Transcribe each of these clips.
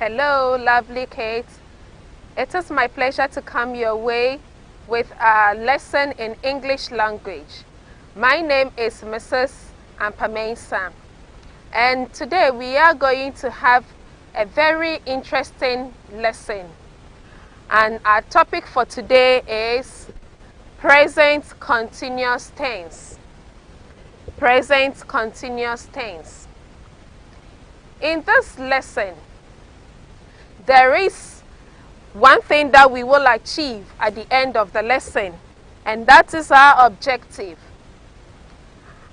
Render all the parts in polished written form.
Hello, lovely Kate. It is my pleasure to come your way with a lesson in English language. My name is Mrs. Ampamensah, and today we are going to have a very interesting lesson. And our topic for today is present continuous tense. Present continuous tense. In this lesson, there is one thing that we will achieve at the end of the lesson, and that is our objective.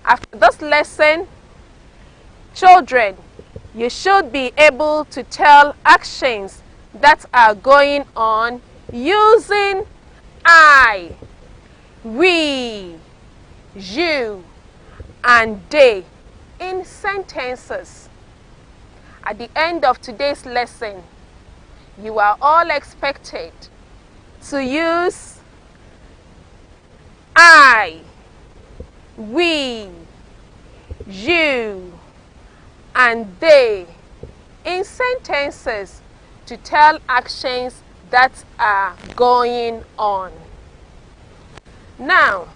After this lesson, children, you should be able to tell actions that are going on using I, we, you, and they in sentences. At the end of today's lesson, you are all expected to use I, we, you, and they in sentences to tell actions that are going on. Now,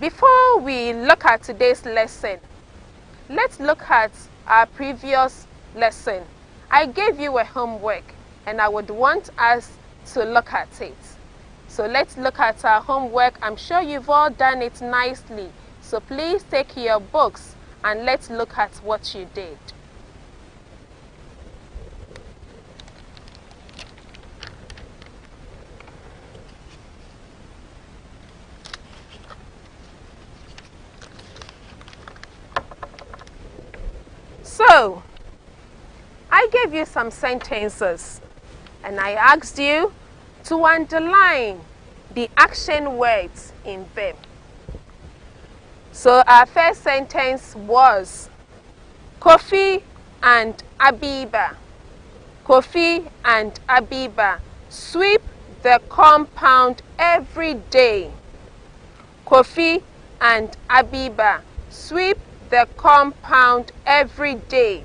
before we look at today's lesson, let's look at our previous lesson. I gave you a homework and I would want us to look at it. So let's look at our homework. I'm sure you've all done it nicely. So please take your books and let's look at what you did. So, I gave you some sentences and I asked you to underline the action words in them. So our first sentence was Kofi and Abiba. Kofi and Abiba sweep the compound every day. Kofi and Abiba sweep the compound every day.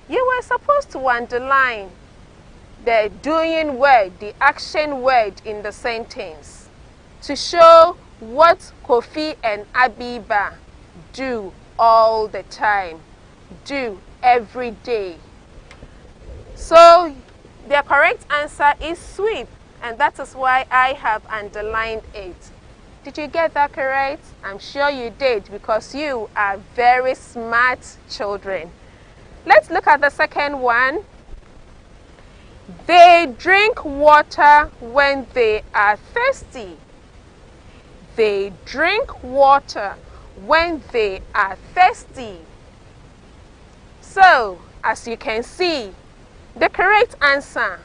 You were supposed to underline the doing word, the action word in the sentence to show what Kofi and Abiba do all the time, do every day. So the correct answer is sweep, and that is why I have underlined it. Did you get that correct? I'm sure you did, because you are very smart children. Let's look at the second one. They drink water when they are thirsty. They drink water when they are thirsty. So, as you can see, the correct answer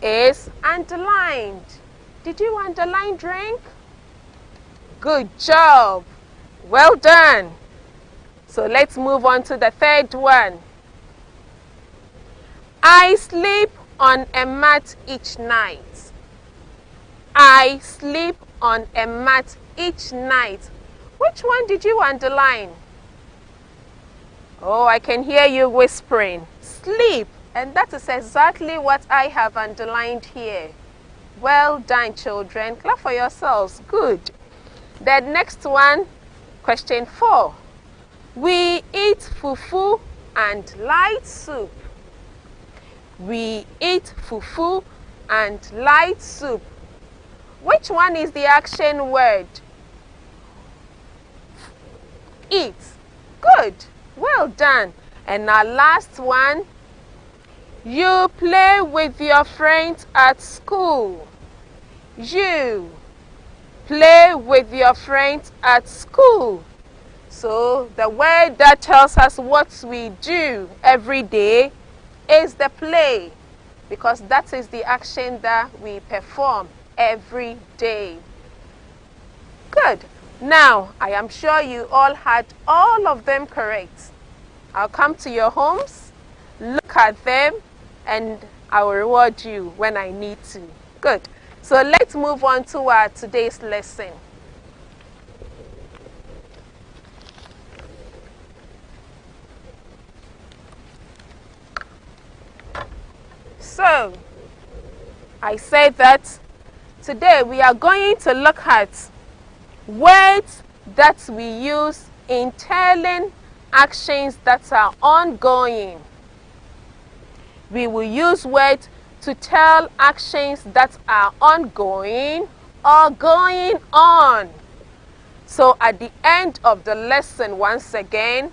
is underlined. Did you underline drink? Good job. Well done. So let's move on to the third one. I sleep on a mat each night. I sleep on a mat each night. Which one did you underline? Oh, I can hear you whispering. Sleep. And that is exactly what I have underlined here. Well done, children. Clap for yourselves. Good. The next one, question 4. We eat fufu and light soup. We eat fufu and light soup. Which one is the action word? Eat. Good. Well done. And our last one. You play with your friends at school. You play with your friends at school. So the word that tells us what we do every day is the play, because that is the action that we perform every day. Good. Now, I am sure you all had all of them correct. I'll come to your homes, look at them, and I will reward you when I need to. Good. So let's move on to our today's lesson. So, I said that today we are going to look at words that we use in telling actions that are ongoing. We will use words to tell actions that are ongoing or going on. So at the end of the lesson, once again,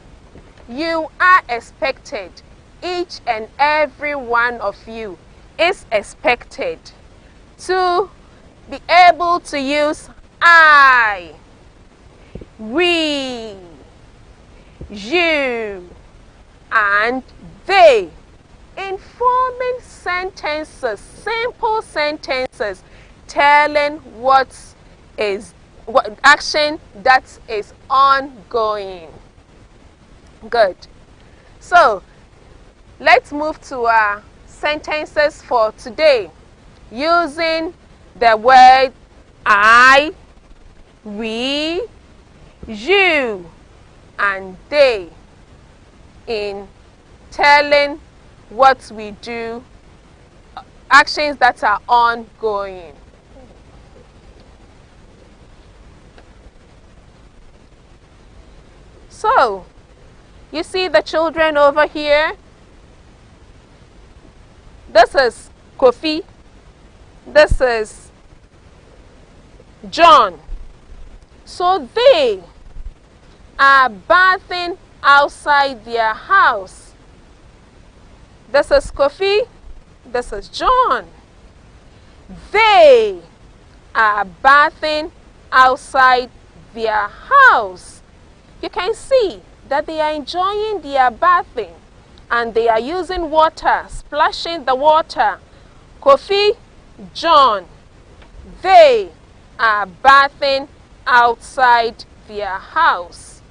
you are expected, each and every one of you is expected to be able to use I, we, you, and they in forming sentences, simple sentences, telling what action that is ongoing. Good. So let's move to our sentences for today using the word I, we, you, and they in telling what we do, actions that are ongoing. So, you see the children over here? This is Kofi. This is John. So they are bathing outside their house. This is Kofi. This is John. They are bathing outside their house. You can see that they are enjoying their bathing and they are using water, splashing the water. Kofi, John, they are bathing outside their house.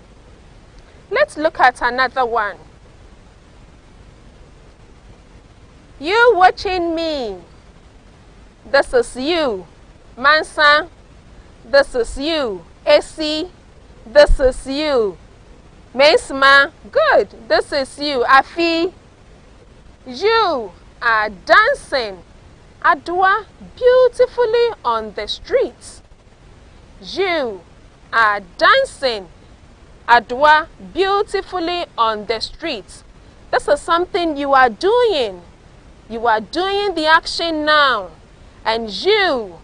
Let's look at another one. You watching me. This is you. Mansa. This is you. Essie. This is you. Mesma. Good. This is you. Afi. You are dancing Adwa beautifully on the streets. You are dancing Adwa beautifully on the streets. This is something you are doing. You are doing the action now. And you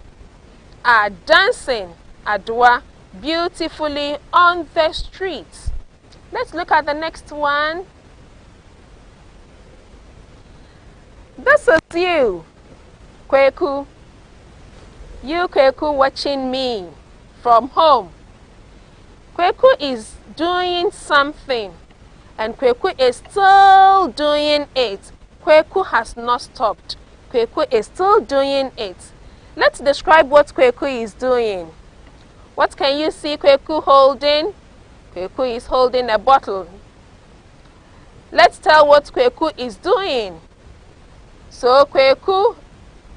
are dancing Adwa beautifully on the streets. Let's look at the next one. This is you, Kweku. You, Kweku, watching me from home. Kweku is doing something and Kweku is still doing it. Kweku has not stopped. Kweku is still doing it. Let's describe what Kweku is doing. What can you see Kweku holding? Kweku is holding a bottle. Let's tell what Kweku is doing. So Kweku,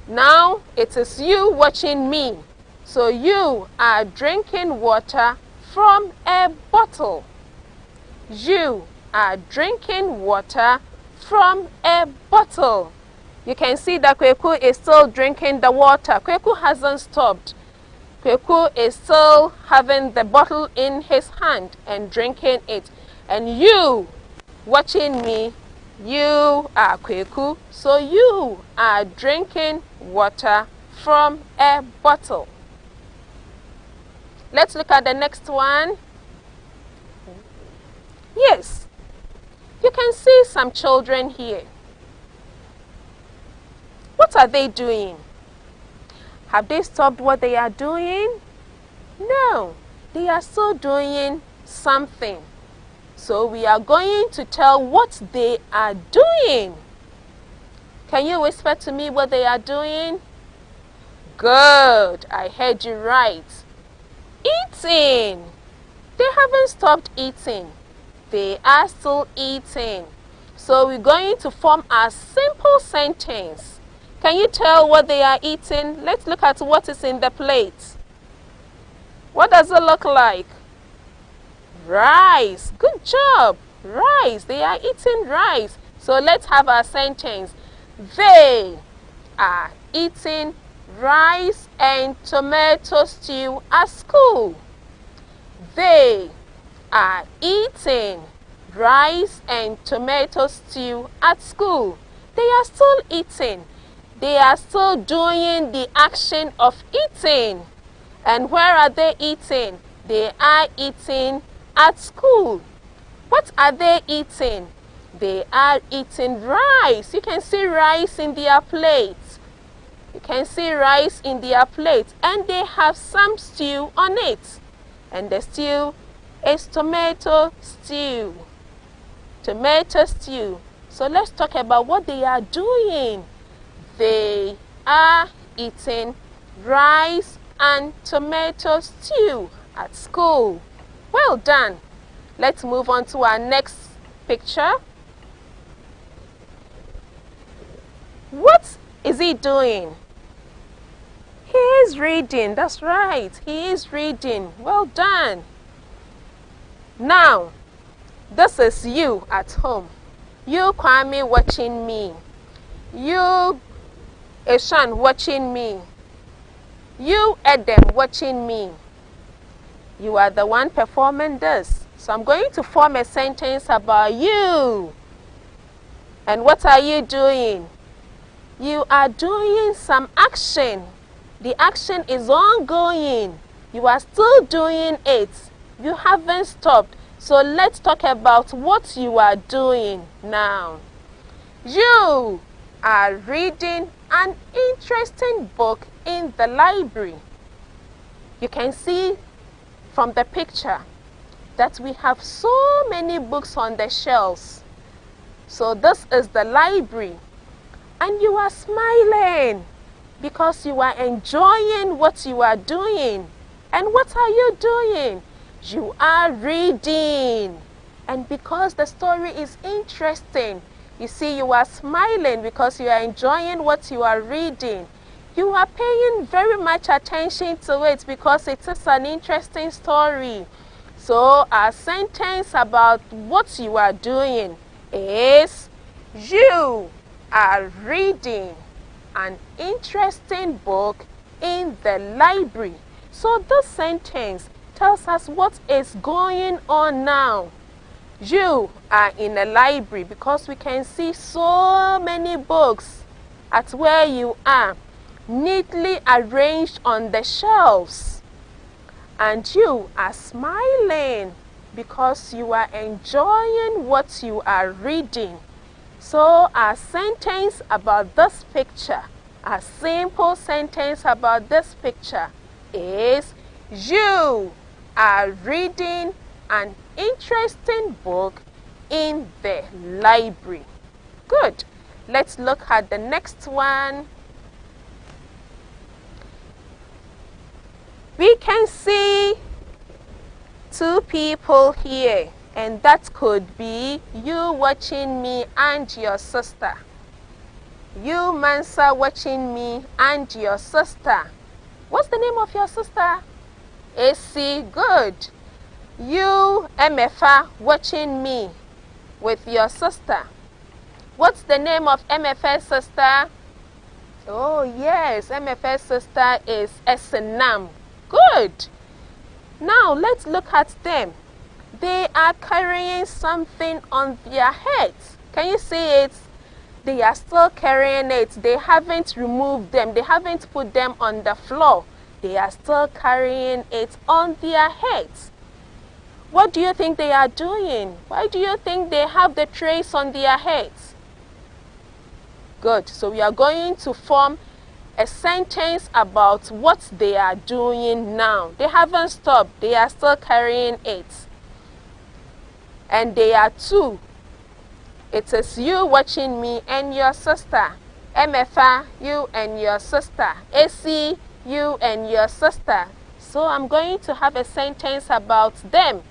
now it is you watching me. So you are drinking water from a bottle. You are drinking water from a bottle. You can see that Kweku is still drinking the water. Kweku hasn't stopped. Kweku is still having the bottle in his hand and drinking it. And you, watching me, you are Kweku. So you are drinking water from a bottle. Let's look at the next one. Yes. You can see some children here. What are they doing? Have they stopped what they are doing? No, they are still doing something. So we are going to tell what they are doing. Can you whisper to me what they are doing? Good, I heard you right. Eating. They haven't stopped eating. They are still eating. So we're going to form a simple sentence. Can you tell what they are eating? Let's look at what is in the plate. What does it look like? Rice. Good job. Rice. They are eating rice. So let's have our sentence. They are eating rice and tomato stew at school. They are eating rice and tomato stew at school. They are still eating. They are still doing the action of eating. And where are they eating? They are eating at school. What are they eating? They are eating rice. You can see rice in their plates. You can see rice in their plate, and they have some stew on it. And the stew is tomato stew. Tomato stew. So let's talk about what they are doing. They are eating rice and tomato stew at school. Well done. Let's move on to our next picture. What is he doing? He is reading. That's right. He is reading. Well done. Now, this is you at home. You, Kwame, watching me. You, Eshan, watching me. You, Edem, watching me. You are the one performing this. So I'm going to form a sentence about you. And what are you doing? You are doing some action. The action is ongoing. You are still doing it. You haven't stopped. So let's talk about what you are doing now. You are reading an interesting book in the library. You can see from the picture that we have so many books on the shelves. So this is the library. And you are smiling because you are enjoying what you are doing. And what are you doing? You are reading. And because the story is interesting, you see, you are smiling because you are enjoying what you are reading. You are paying very much attention to it because it is an interesting story. So our sentence about what you are doing is you are reading an interesting book in the library. So this sentence tells us what is going on now. You are in a library because we can see so many books at where you are, neatly arranged on the shelves. And you are smiling because you are enjoying what you are reading. So our sentence about this picture, a simple sentence about this picture is you are reading an interesting book in the library. Good. Let's look at the next one. We can see two people here, and that could be you watching me and your sister. You, Mansa, watching me and your sister. What's the name of your sister? AC. Good. You, MFA, watching me with your sister. What's the name of MFA's sister? Oh yes, MFA's sister is Esenam. Good. Now let's look at them. They are carrying something on their heads. Can you see it? They are still carrying it. They haven't removed them. They haven't put them on the floor. They are still carrying it on their heads. What do you think they are doing? Why do you think they have the trays on their heads? Good. So we are going to form a sentence about what they are doing now. They haven't stopped. They are still carrying it. And they are two. It is you watching me and your sister. MFA, you and your sister. AC, you and your sister. So I'm going to have a sentence about them.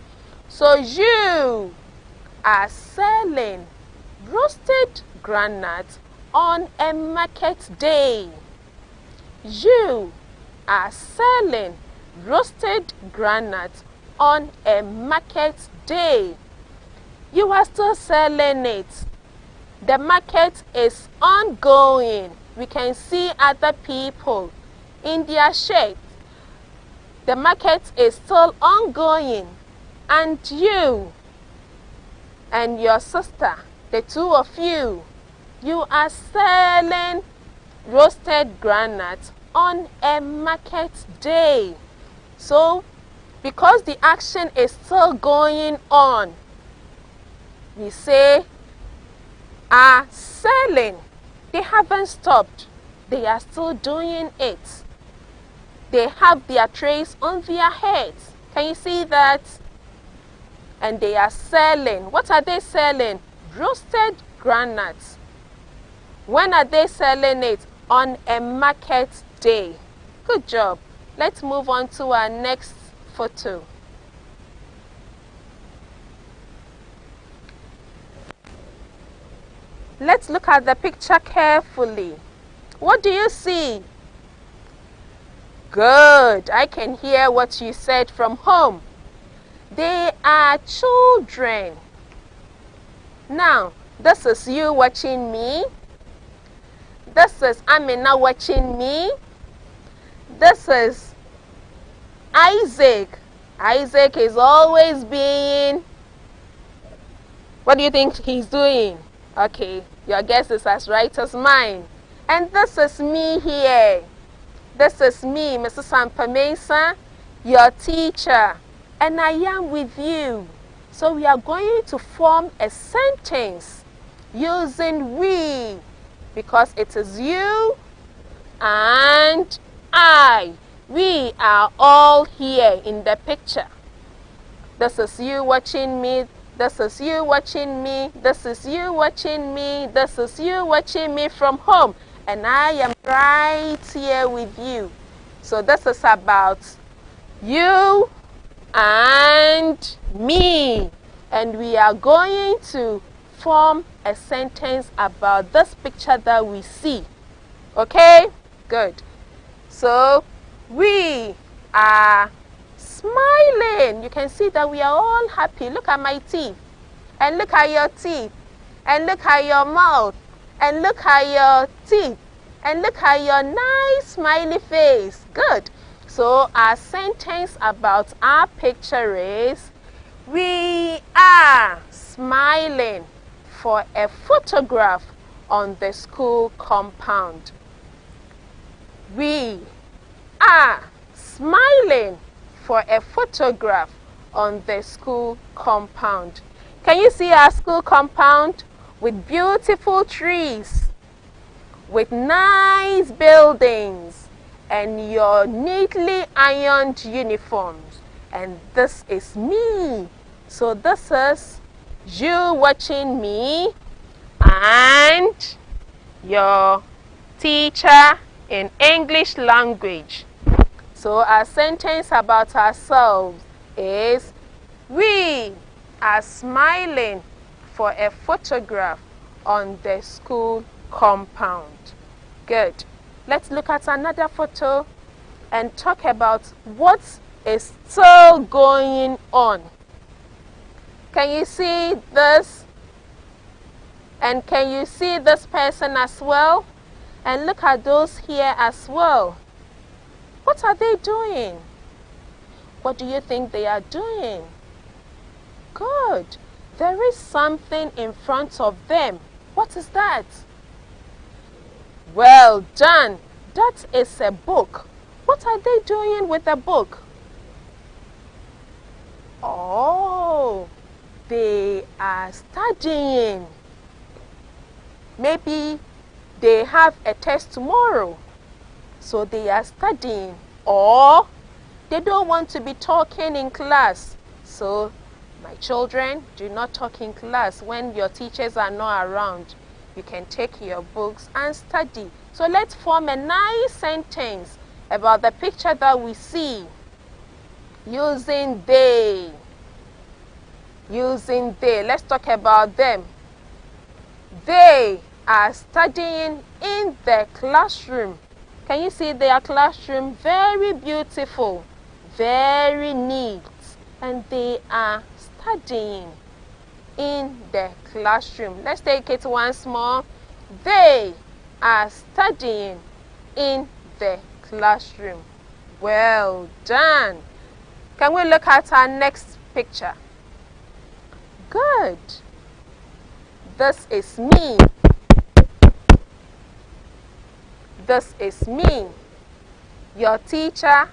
So you are selling roasted groundnuts on a market day. You are selling roasted groundnuts on a market day. You are still selling it. The market is ongoing. We can see other people in their shades. The market is still ongoing. And you and your sister, the two of you, you are selling roasted groundnuts on a market day. So, because the action is still going on, we say are selling. They haven't stopped. They are still doing it. They have their trays on their heads. Can you see that? And they are selling. What are they selling? Roasted groundnuts. When are they selling it? On a market day. Good job. Let's move on to our next photo. Let's look at the picture carefully. What do you see? Good. I can hear what you said from home. They are children. Now, this is you watching me. This is Amina watching me. This is Isaac. Isaac is always being... What do you think he's doing? Okay, your guess is as right as mine. And this is me here. This is me, Mrs. Sampamesa, your teacher. And I am with you. So we are going to form a sentence using we, because it is you and I. We are all here in the picture. This is you watching me. This is you watching me. This is you watching me. This is you watching me from home. And I am right here with you. So this is about you and me. And we are going to form a sentence about this picture that we see. Okay? Good. So we are smiling. You can see that we are all happy. Look at my teeth. And look at your teeth. And look at your mouth. And look at your teeth. And look at your nice smiley face. Good. So our sentence about our picture is, we are smiling for a photograph on the school compound. We are smiling for a photograph on the school compound. Can you see our school compound with beautiful trees, with nice buildings, and your neatly ironed uniforms? And this is me. So this is you watching me and your teacher in English language. So our sentence about ourselves is, we are smiling for a photograph on the school compound. Good. Let's look at another photo and talk about what is still going on. Can you see this? And can you see this person as well? And look at those here as well. What are they doing? What do you think they are doing? Good. There is something in front of them. What is that? Well done. That is a book. What are they doing with the book? Oh, they are studying. Maybe they have a test tomorrow, so they are studying. Or they don't want to be talking in class. So, my children, do not talk in class when your teachers are not around. You can take your books and study. So let's form a nice sentence about the picture that we see using they. Using they. Let's talk about them. They are studying in the classroom. Can you see their classroom? Very beautiful, very neat, and they are studying. in the classroom. Let's take it once more. They are studying in the classroom. Well done. Can we look at our next picture? Good. This is me. This is me, your teacher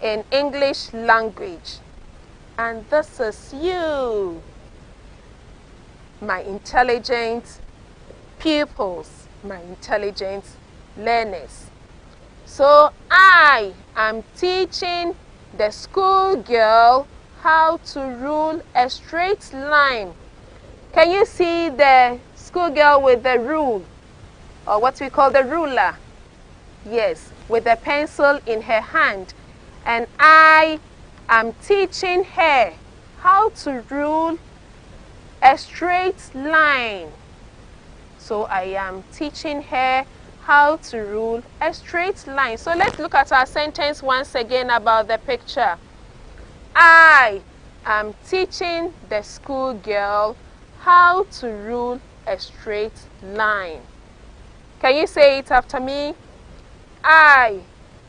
in English language. And this is you, my intelligent pupils, my intelligent learners. So I am teaching the schoolgirl how to rule a straight line. Can you see the schoolgirl with the rule, or what we call the ruler? Yes, with a pencil in her hand. And I am teaching her how to rule a straight line. So I am teaching her how to rule a straight line. So let's look at our sentence once again about the picture. I am teaching the schoolgirl how to rule a straight line. Can you say it after me? I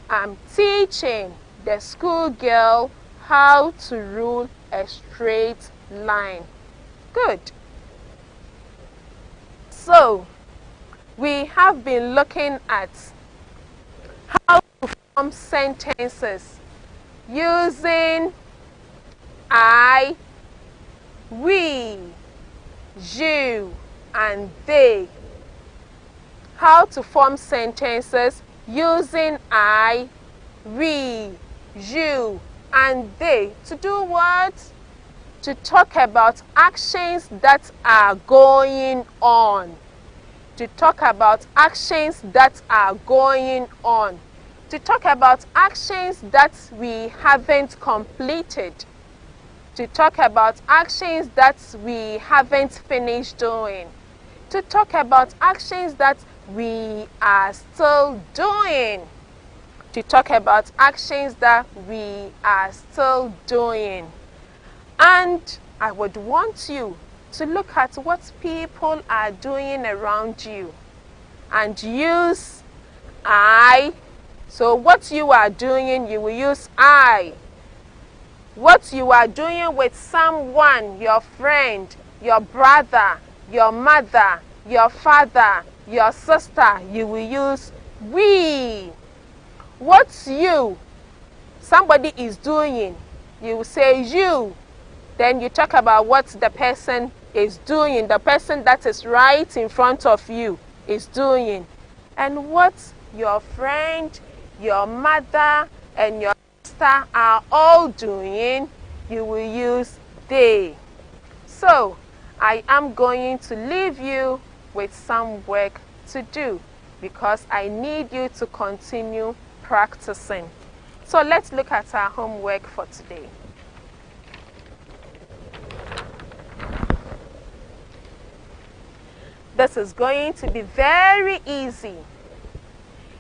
am teaching the schoolgirl how to rule a straight line. Good. So, we have been looking at how to form sentences using I, we, you, and they. How to form sentences using I, we, you, and they. To do what? To talk about actions that are going on. To talk about actions that are going on. To talk about actions that we haven't completed. To talk about actions that we haven't finished doing. To talk about actions that we are still doing. To talk about actions that we are still doing. And I would want you to look at what people are doing around you and use I. So what you are doing, you will use I. What you are doing with someone, your friend, your brother, your mother, your father, your sister, you will use we. What somebody is doing, you will say you. Then you talk about what the person is doing, the person that is right in front of you is doing. And what your friend, your mother, and your sister are all doing, you will use they. So, I am going to leave you with some work to do because I need you to continue practicing. So let's look at our homework for today. This is going to be very easy.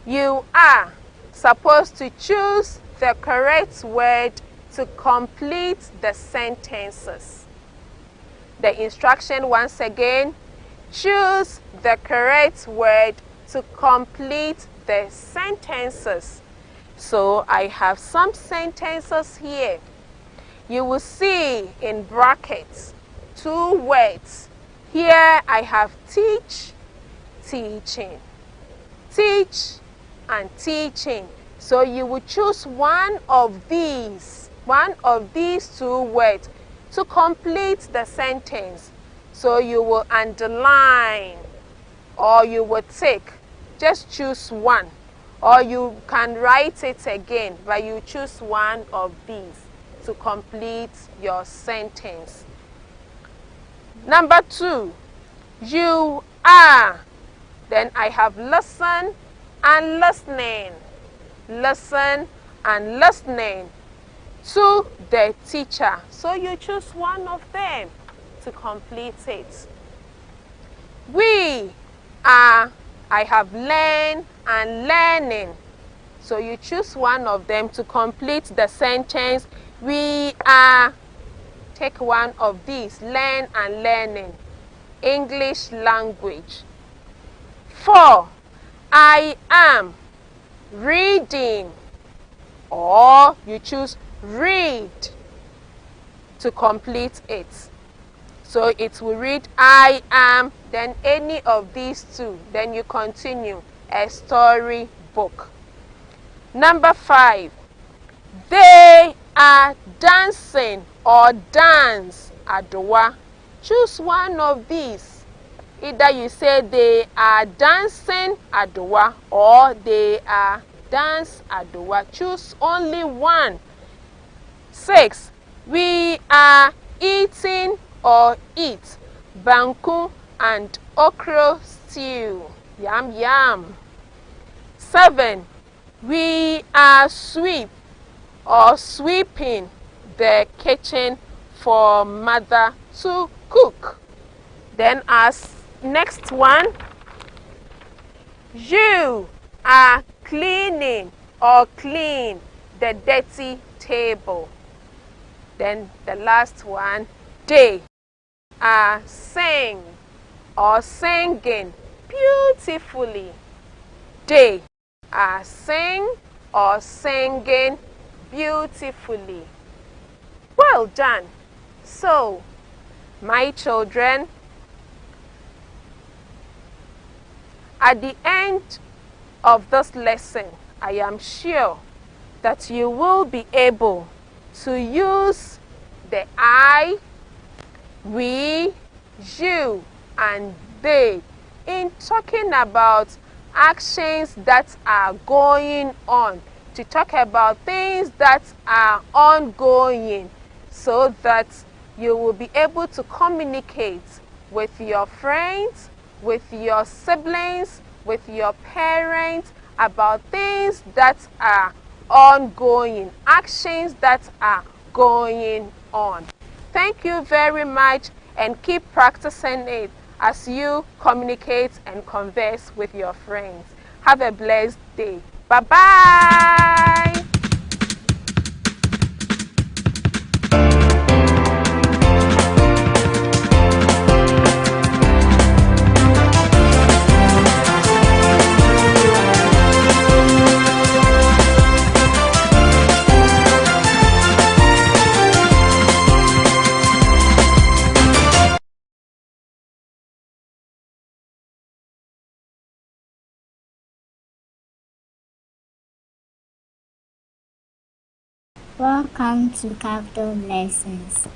You are supposed to choose the correct word to complete the sentences. The instruction once again, choose the correct word to complete the sentences. So I have some sentences here. You will see in brackets 2 words. Here I have teach, teaching. Teach and teaching. So you will choose one of these 2 words to complete the sentence. So you will underline or you will tick. Just choose one. Or you can write it again, but you choose one of these to complete your sentence. Number 2, you are. Then I have listen and listening. Listen and listening to the teacher. So you choose one of them to complete it. We are. I have learn and learning. So you choose one of them to complete the sentence. We are take one of these. Learn and learning. English language. 4. I am reading, or you choose read to complete it. So it will read I am, then any of these two, then you continue. A story book. Number 5. They are dancing, or dance adowa. Choose one of these. Either you say they are dancing adowa or they are dance adowa. Choose only one. 6. We are eating, or eat banku and okra stew. Yum yum. 7. We are sweep, or sweeping the kitchen for mother to cook. Then as next one, you are cleaning, or clean the dirty table. Then the last one, they are sing, or singing beautifully. They are sing, or singing beautifully. Well done. So, my children, at the end of this lesson, I am sure that you will be able to use the I, we, you, and they in talking about actions that are going on, to talk about things that are ongoing, so that you will be able to communicate with your friends, with your siblings, with your parents about things that are ongoing, actions that are going on. Thank you very much, and keep practicing it as you communicate and converse with your friends. Have a blessed day. Bye-bye. Welcome to Cafdil Lessons.